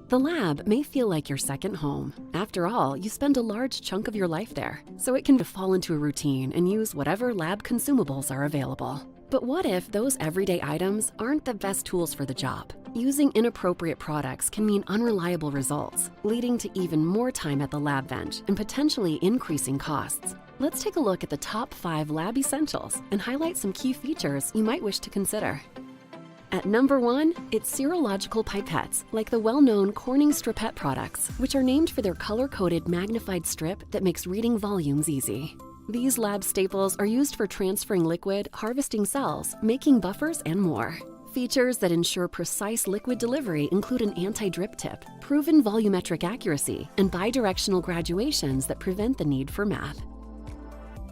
The lab may feel like your second home. After all, you spend a large chunk of your life there, so it can fall into a routine and use whatever lab consumables are available. But what if those everyday items aren't the best tools for the job? Using inappropriate products can mean unreliable results, leading to even more time at the lab bench and potentially increasing costs. Let's take a look at the top 5 lab essentials and highlight some key features you might wish to consider. At number 1, it's serological pipettes, like the well-known Corning Stripette products, which are named for their color-coded magnified strip that makes reading volumes easy. These lab staples are used for transferring liquid, harvesting cells, making buffers, and more. Features that ensure precise liquid delivery include an anti-drip tip, proven volumetric accuracy, and bidirectional graduations that prevent the need for math.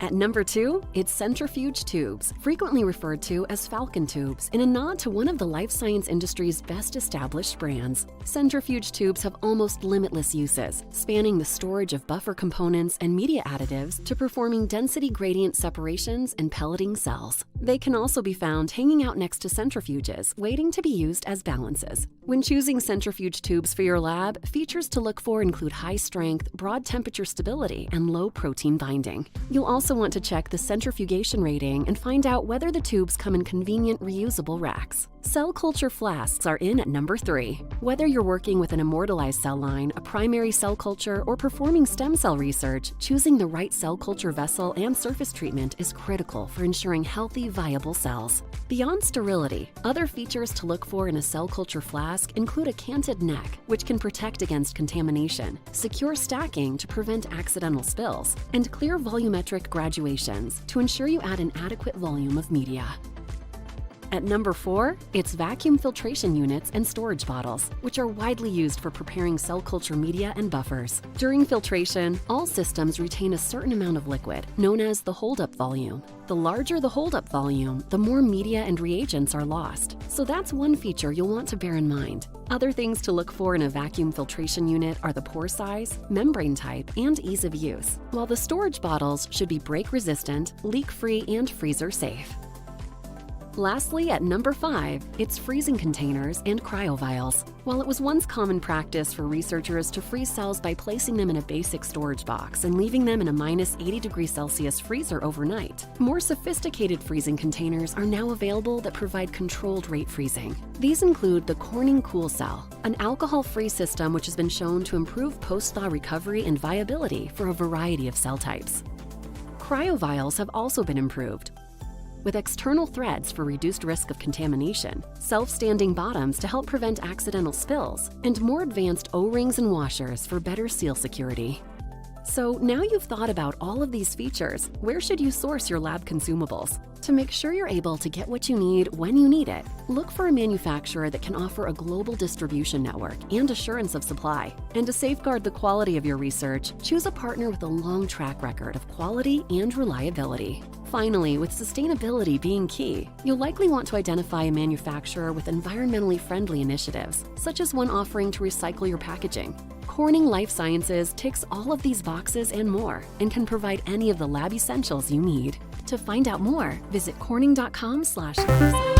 At number 2, it's centrifuge tubes, frequently referred to as Falcon tubes, in a nod to one of the life science industry's best established brands. Centrifuge tubes have almost limitless uses, spanning the storage of buffer components and media additives to performing density gradient separations and pelleting cells. They can also be found hanging out next to centrifuges, waiting to be used as balances. When choosing centrifuge tubes for your lab, features to look for include high strength, broad temperature stability, and low protein binding. You'll also want to check the centrifugation rating and find out whether the tubes come in convenient reusable racks. Cell culture flasks are in at number 3. Whether you're working with an immortalized cell line, a primary cell culture, or performing stem cell research, choosing the right cell culture vessel and surface treatment is critical for ensuring healthy, viable cells. Beyond sterility, other features to look for in a cell culture flask include a canted neck, which can protect against contamination, secure stacking to prevent accidental spills, and clear volumetric graduations to ensure you add an adequate volume of media. At number 4, it's vacuum filtration units and storage bottles, which are widely used for preparing cell culture media and buffers. During filtration, all systems retain a certain amount of liquid, known as the holdup volume. The larger the holdup volume, the more media and reagents are lost. So that's one feature you'll want to bear in mind. Other things to look for in a vacuum filtration unit are the pore size, membrane type, and ease of use, while the storage bottles should be break-resistant, leak-free, and freezer-safe. Lastly, at number 5, it's freezing containers and cryovials. While it was once common practice for researchers to freeze cells by placing them in a basic storage box and leaving them in a minus 80 degrees Celsius freezer overnight, more sophisticated freezing containers are now available that provide controlled rate freezing. These include the Corning Cool Cell, an alcohol-free system which has been shown to improve post-thaw recovery and viability for a variety of cell types. Cryovials have also been improved, with external threads for reduced risk of contamination, self-standing bottoms to help prevent accidental spills, and more advanced O-rings and washers for better seal security. So now you've thought about all of these features, where should you source your lab consumables? To make sure you're able to get what you need when you need it, look for a manufacturer that can offer a global distribution network and assurance of supply. And to safeguard the quality of your research, choose a partner with a long track record of quality and reliability. Finally, with sustainability being key, you'll likely want to identify a manufacturer with environmentally friendly initiatives, such as one offering to recycle your packaging. Corning Life Sciences ticks all of these boxes and more, and can provide any of the lab essentials you need. To find out more, visit corning.com/.